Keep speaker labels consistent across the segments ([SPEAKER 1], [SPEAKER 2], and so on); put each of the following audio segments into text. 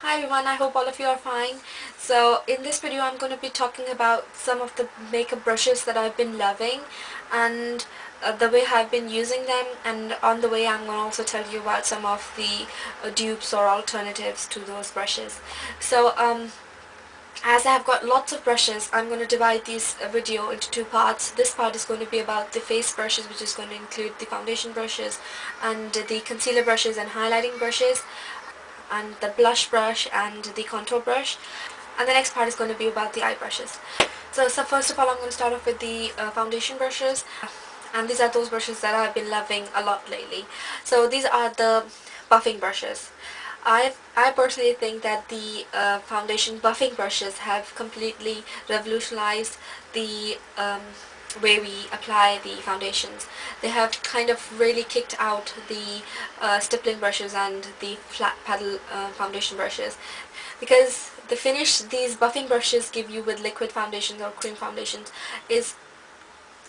[SPEAKER 1] Hi everyone, I hope all of you are fine. So in this video I'm going to be talking about some of the makeup brushes that I've been loving and the way I've been using them, and on the way I'm going to also tell you about some of the dupes or alternatives to those brushes. So as I have got lots of brushes, I'm going to divide this video into two parts. This part is going to be about the face brushes, which is going to include the foundation brushes and the concealer brushes and highlighting brushes, and the blush brush and the contour brush, and the next part is going to be about the eye brushes. So first of all, I'm going to start off with the foundation brushes, and these are those brushes that I've been loving a lot lately. So these are the buffing brushes. I personally think that the foundation buffing brushes have completely revolutionized the way we apply the foundations. They have kind of really kicked out the stippling brushes and the flat paddle foundation brushes, because the finish these buffing brushes give you with liquid foundations or cream foundations is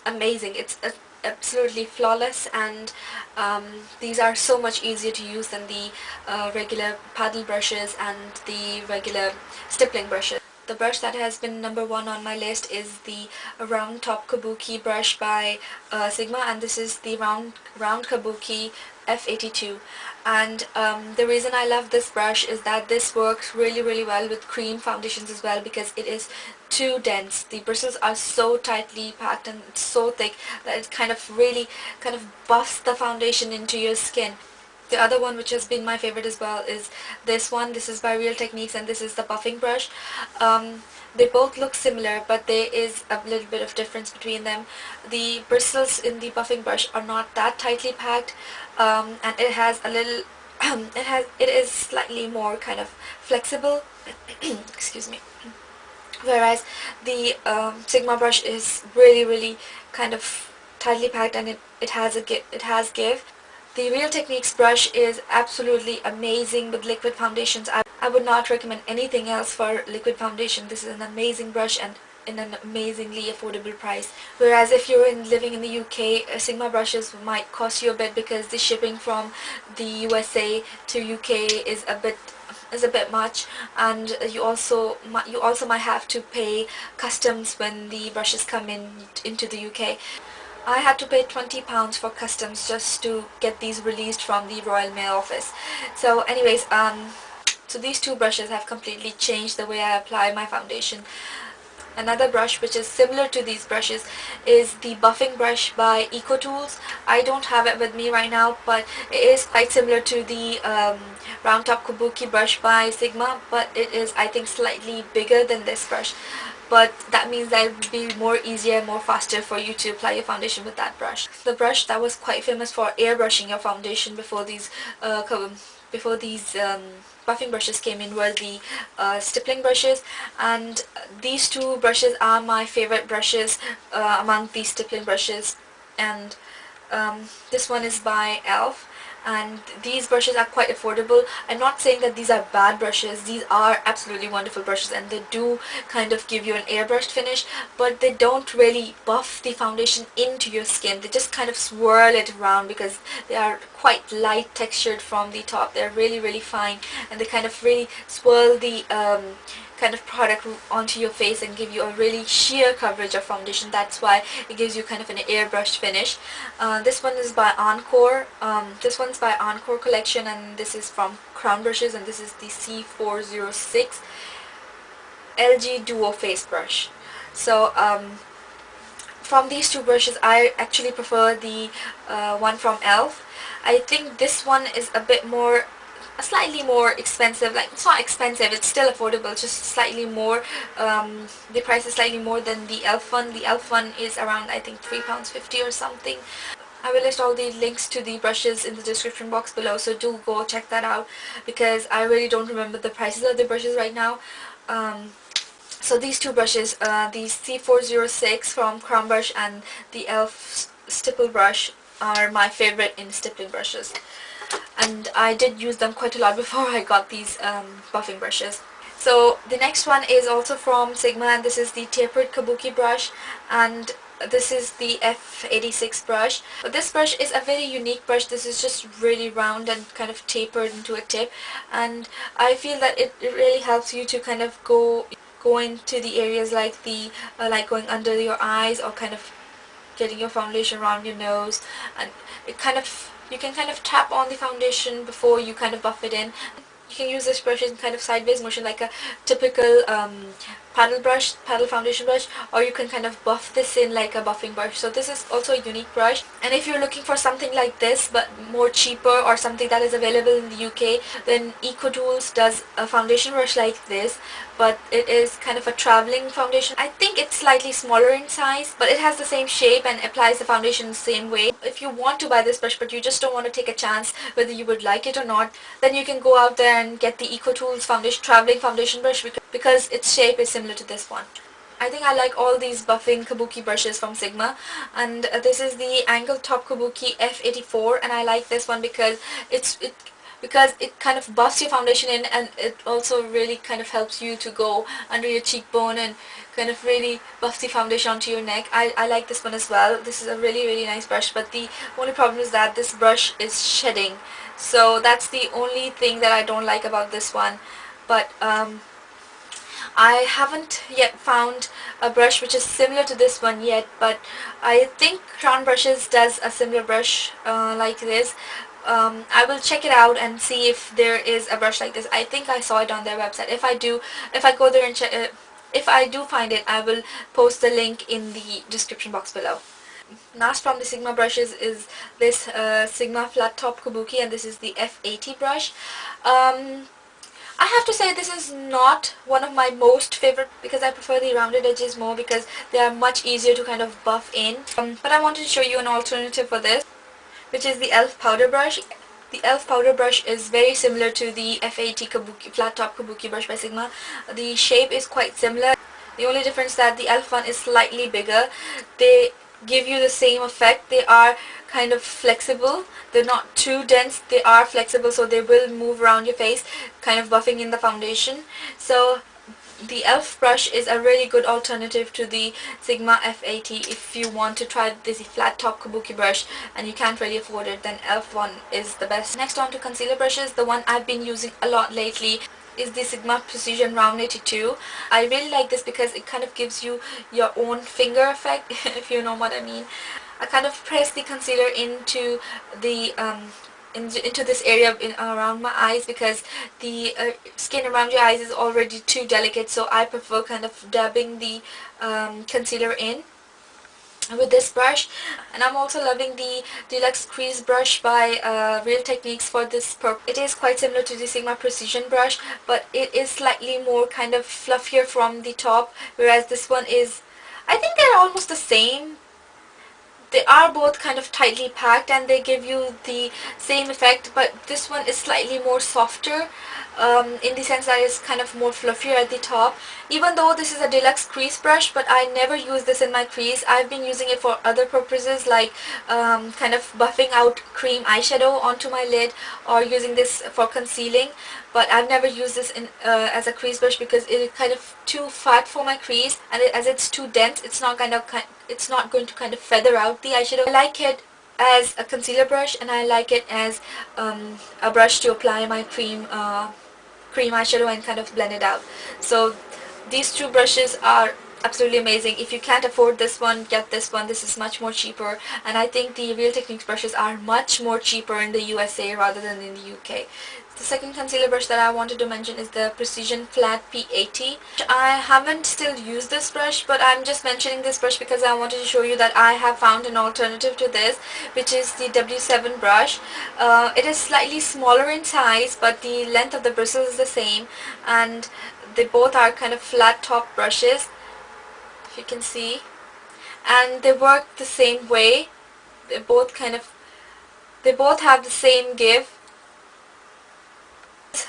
[SPEAKER 1] amazing. It's absolutely flawless, and these are so much easier to use than the regular paddle brushes and the regular stippling brushes. The brush that has been number one on my list is the round top kabuki brush by Sigma, and this is the round kabuki F82. And the reason I love this brush is that this works really well with cream foundations as well, because it is too dense. The bristles are so tightly packed and it's so thick that it kind of buffs the foundation into your skin. The other one, which has been my favorite as well, is this one. This is by Real Techniques, and this is the buffing brush. They both look similar, but there is a little bit of difference between them. The bristles in the buffing brush are not that tightly packed, and it has a little it is slightly more kind of flexible. Excuse me. Whereas the Sigma brush is really kind of tightly packed, and it has give. The Real Techniques brush is absolutely amazing with liquid foundations. I would not recommend anything else for liquid foundation. This is an amazing brush and in an amazingly affordable price. Whereas if you're living in the UK, Sigma brushes might cost you a bit, because the shipping from the USA to UK is a bit much, and you also might have to pay customs when the brushes come into the UK. I had to pay £20 for customs just to get these released from the Royal Mail office. So anyways, so these two brushes have completely changed the way I apply my foundation. Another brush which is similar to these brushes is the buffing brush by Eco Tools. I don't have it with me right now, but it is quite similar to the round top kabuki brush by Sigma, but it is, I think, slightly bigger than this brush. But that means that it would be more easier and more faster for you to apply your foundation with that brush. The brush that was quite famous for airbrushing your foundation before these buffing brushes came in were the stippling brushes, and these two brushes are my favorite brushes among these stippling brushes. And this one is by ELF, and these brushes are quite affordable. I'm not saying that these are bad brushes. These are absolutely wonderful brushes, and they do kind of give you an airbrushed finish, but they don't really buff the foundation into your skin. They just kind of swirl it around, because they are quite light textured from the top. They're really fine, and they kind of really swirl the kind of product onto your face and give you a really sheer coverage of foundation. That's why it gives you kind of an airbrushed finish. This one is by Encore. This one's by Encore collection, and this is from Crown Brushes, and this is the C406 LG Duo Face Brush. So from these two brushes, I actually prefer the one from ELF. I think this one is slightly more expensive. Like, it's not expensive, it's still affordable, just slightly more. The price is slightly more than the ELF one. The ELF one is around, I think, £3.50 or something. I will list all the links to the brushes in the description box below, so do go check that out, because I really don't remember the prices of the brushes right now. So these two brushes, the C406 from Crown Brush and the ELF stipple brush, are my favorite in stippling brushes, and I did use them quite a lot before I got these buffing brushes. So the next one is also from Sigma, and this is the tapered kabuki brush, and This is the F86 brush. But this brush is a very unique brush. This is just really round and kind of tapered into a tip, and I feel that it really helps you to kind of go into the areas like the like going under your eyes, or kind of getting your foundation around your nose, and it kind of, you can kind of tap on the foundation before you kind of buff it in. You can use this brush in kind of sideways motion like a typical paddle foundation brush, or you can kind of buff this in like a buffing brush. So this is also a unique brush, and if you're looking for something like this but more cheaper, or something that is available in the UK, then EcoTools does a foundation brush like this, but it is kind of a traveling foundation. I think it's slightly smaller in size, but it has the same shape and applies the foundation the same way. If you want to buy this brush but you just don't want to take a chance whether you would like it or not, then you can go out there and get the EcoTools traveling foundation brush, because its shape is similar to this one. I think I like all these buffing kabuki brushes from Sigma, and this is the angled top kabuki F84, and I like this one because it kind of buffs your foundation in, and it also really kind of helps you to go under your cheekbone and kind of really buffs the foundation onto your neck. I like this one as well. This is a really nice brush, but the only problem is that this brush is shedding, so that's the only thing that I don't like about this one. But I haven't yet found a brush which is similar to this one yet, but I think Crown Brushes does a similar brush like this. I will check it out and see if there is a brush like this. I think I saw it on their website. If I go there and check, if I do find it, I will post the link in the description box below. Last from the Sigma brushes is this Sigma flat top kabuki, and this is the F80 brush. I have to say this is not one of my most favorite, because I prefer the rounded edges more, because they are much easier to kind of buff in. But I wanted to show you an alternative for this, which is the e.l.f. powder brush. The e.l.f. powder brush is very similar to the F80 kabuki, flat top kabuki brush by Sigma. The shape is quite similar. The only difference that the e.l.f. one is slightly bigger. They give you the same effect. They are kind of flexible. They're not too dense. They are flexible, so they will move around your face, kind of buffing in the foundation. So the e.l.f. brush is a really good alternative to the Sigma F80 if you want to try this flat top kabuki brush and you can't really afford it. Then e.l.f. one is the best. Next on to concealer brushes. The one I've been using a lot lately is the Sigma Precision Round 82. I really like this because it kind of gives you your own finger effect, if you know what I mean. I kind of press the concealer into the into this area around my eyes, because the skin around your eyes is already too delicate, so I prefer kind of dabbing the concealer in with this brush. And I'm also loving the Deluxe Crease brush by Real Techniques for this purpose. It is quite similar to the Sigma Precision brush, but it is slightly more kind of fluffier from the top, whereas this one is, I think they're almost the same. They are both kind of tightly packed and they give you the same effect, but this one is slightly more softer in the sense that it's kind of more fluffier at the top. Even though this is a deluxe crease brush, but I never use this in my crease. I've been using it for other purposes, like kind of buffing out cream eyeshadow onto my lid, or using this for concealing. But I've never used this in as a crease brush because it is kind of too fat for my crease, and as it's too dense, it's not going to kind of feather out the eyeshadow. I like it as a concealer brush, and I like it as a brush to apply my cream eyeshadow and kind of blend it out. So these two brushes are absolutely amazing. If you can't afford this one, get this one. This is much more cheaper, and I think the Real Techniques brushes are much more cheaper in the USA rather than in the UK. The second concealer brush that I wanted to mention is the Precision Flat P80. I haven't still used this brush, but I'm just mentioning this brush because I wanted to show you that I have found an alternative to this, which is the W7 brush. It is slightly smaller in size, but the length of the bristle is the same, and they both are kind of flat top brushes, if you can see, and they work the same way. They both have the same give.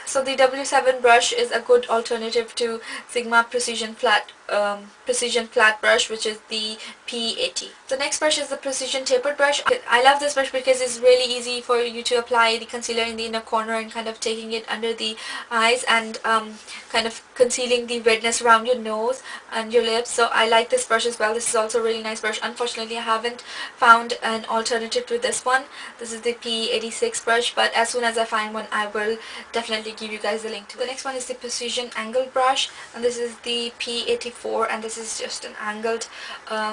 [SPEAKER 1] So the W7 brush is a good alternative to Sigma Precision Flat precision flat brush, which is the P80. The next brush is the precision tapered brush. I love this brush because it's really easy for you to apply the concealer in the inner corner and kind of taking it under the eyes and kind of concealing the redness around your nose and your lips. So I like this brush as well. This is also a really nice brush. Unfortunately, I haven't found an alternative to this one. This is the P86 brush, but as soon as I find one, I will definitely give you guys the link to it. The next one is the precision angled brush, and this is the P84, and this is just an angled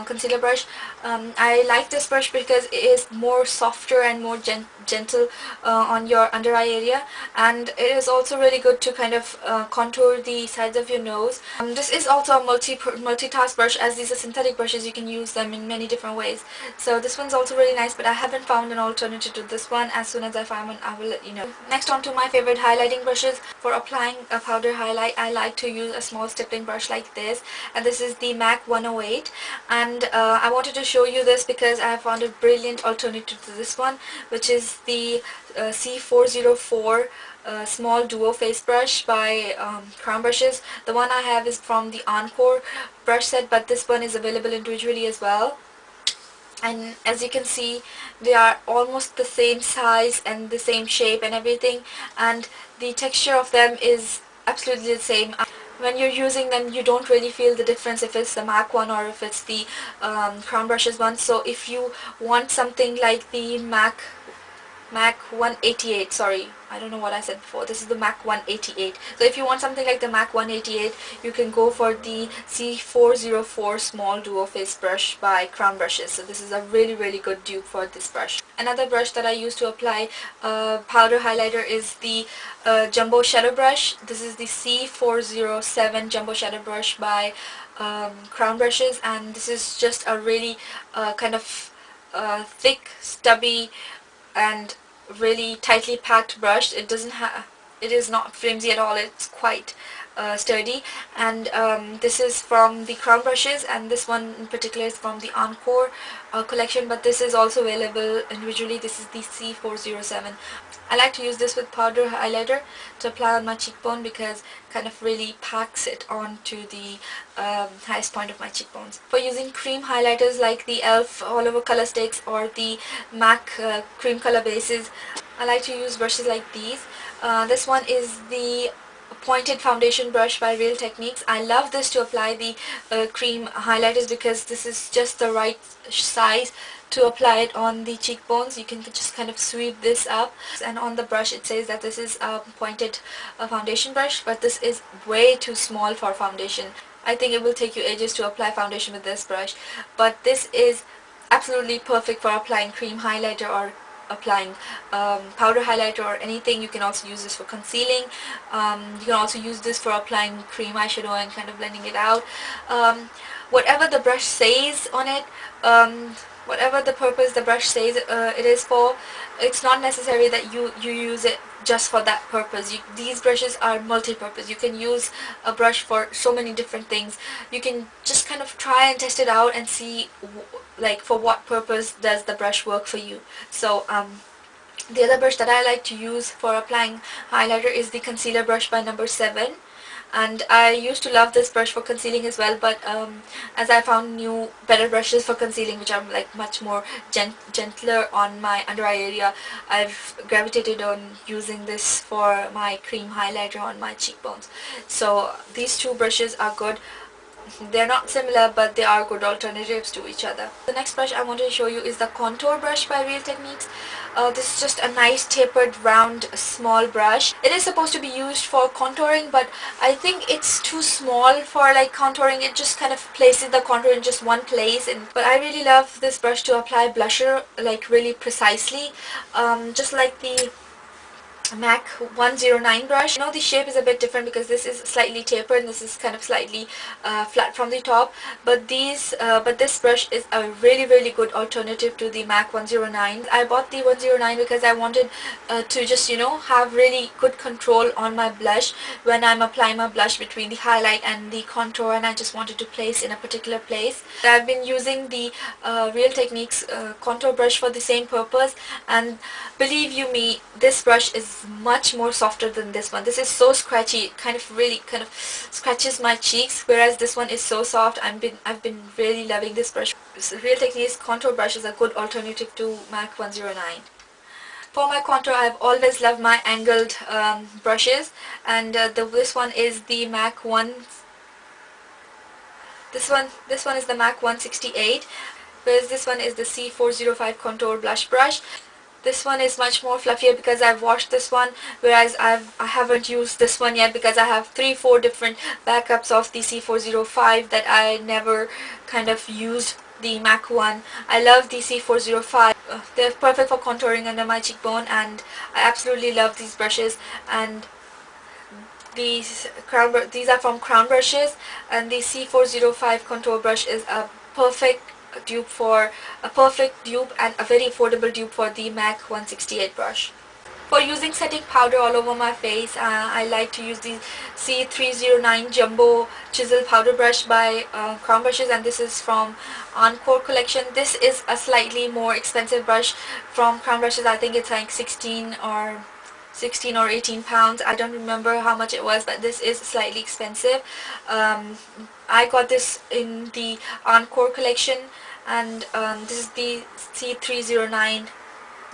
[SPEAKER 1] concealer brush. I like this brush because it is more softer and more gentle on your under eye area, and it is also really good to kind of contour the sides of your nose. This is also a multitask brush. As these are synthetic brushes, you can use them in many different ways. So this one's also really nice, but I haven't found an alternative to this one. As soon as I find one, I will let you know. Next, on to my favorite highlighting brushes. For applying a powder highlight, I like to use a small stippling brush like this, and this is the MAC 108, and I wanted to show you this because I found a brilliant alternative to this one, which is the C404 small duo face brush by Crown Brushes. The one I have is from the Encore brush set, but this one is available individually as well. And as you can see, they are almost the same size and the same shape and everything, and the texture of them is absolutely the same. When you're using them, you don't really feel the difference if it's the MAC one or if it's the Crown Brushes one. So if you want something like the MAC 188, sorry, I don't know what I said before, this is the MAC 188. So if you want something like the MAC 188, you can go for the C404 small duo face brush by Crown Brushes. So this is a really good dupe for this brush. Another brush that I use to apply powder highlighter is the jumbo shadow brush. This is the C407 jumbo shadow brush by Crown Brushes, and this is just a really kind of thick, stubby and really tightly packed brush. It is not flimsy at all. It's quite sturdy, and this is from the Crown Brushes, and this one in particular is from the Encore collection, but this is also available individually. This is the C407. I like to use this with powder highlighter to apply on my cheekbone because it kind of really packs it onto the highest point of my cheekbones. For using cream highlighters like the e.l.f. all over color sticks or the MAC cream color bases, I like to use brushes like these. This one is the pointed foundation brush by Real Techniques. I love this to apply the cream highlighters because this is just the right size to apply it on the cheekbones. You can just kind of sweep this up, and on the brush it says that this is a pointed foundation brush, but this is way too small for foundation. I think it will take you ages to apply foundation with this brush, but this is absolutely perfect for applying cream highlighter or applying powder highlighter or anything. You can also use this for concealing. You can also use this for applying cream eyeshadow and kind of blending it out. Whatever the brush says on it, whatever the purpose the brush says it is for, it's not necessary that you use it just for that purpose. These brushes are multi-purpose. You can use a brush for so many different things. You can just kind of try and test it out and see like for what purpose does the brush work for you. So the other brush that I like to use for applying highlighter is the concealer brush by number 7. And I used to love this brush for concealing as well, but as I found new better brushes for concealing which are like much more gentler on my under eye area, I've gravitated on using this for my cream highlighter on my cheekbones. So these two brushes are good. They're not similar, but they are good alternatives to each other. The next brush I want to show you is the contour brush by Real Techniques. This is just a nice tapered round small brush. It is supposed to be used for contouring, but I think it's too small for like contouring. It just kind of places the contour in just one place, but I really love this brush to apply blusher like really precisely, just like the MAC 109 brush. The shape is a bit different because this is slightly tapered and this is kind of slightly flat from the top, but this brush is a really good alternative to the MAC 109. I bought the 109 because I wanted to just have really good control on my blush when I'm applying my blush between the highlight and the contour, and I just wanted to place in a particular place. I've been using the Real Techniques contour brush for the same purpose, and believe you me, this brush is much more softer than this one. This is so scratchy, it kind of scratches my cheeks, whereas this one is so soft. I've been really loving this brush. Real Techniques contour brush is a good alternative to MAC 109. For my contour, I've always loved my angled brushes, and this one is the MAC 1. This one is the MAC 168, whereas this one is the C405 contour blush brush. This one is much more fluffier because I've washed this one, whereas I haven't used this one yet because I have 3-4 different backups of the C405 that I never kind of used the MAC one. I love the C405. They're perfect for contouring under my cheekbone, and I absolutely love these brushes. And these are from Crown brushes, and the C405 contour brush is a perfect dupe and a very affordable dupe for the MAC 168 brush. For using setting powder all over my face, I like to use the C309 Jumbo Chisel Powder Brush by Crown Brushes, and this is from Encore collection. This is a slightly more expensive brush from Crown Brushes. I think it's like 16 or 18 pounds. I don't remember how much it was, but this is slightly expensive. I got this in the Encore collection, and this is the C309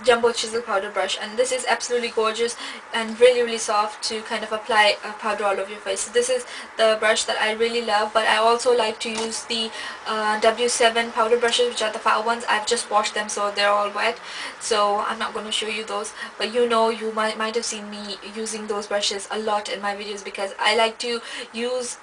[SPEAKER 1] Jumbo Chisel Powder Brush, and this is absolutely gorgeous and really soft to kind of apply powder all over your face. So this is the brush that I really love, but I also like to use the W7 powder brushes, which are the fat ones. I've just washed them, so they're all wet, so I'm not going to show you those, but you might have seen me using those brushes a lot in my videos, because I like to use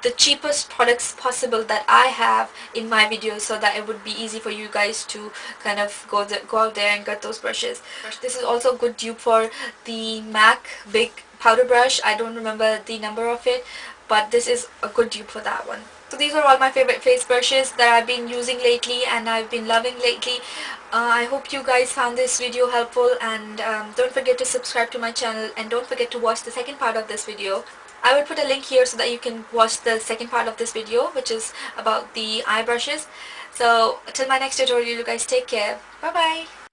[SPEAKER 1] the cheapest products possible that I have in my videos, so that it would be easy for you guys to kind of go out there and get those brushes. This is also a good dupe for the MAC big powder brush. I don't remember the number of it, but this is a good dupe for that one. So these are all my favorite face brushes that I've been using lately and I've been loving lately. I hope you guys found this video helpful, and don't forget to subscribe to my channel, and don't forget to watch the second part of this video. I will put a link here so that you can watch the second part of this video, which is about the eye brushes. So till my next tutorial, you guys take care. Bye bye.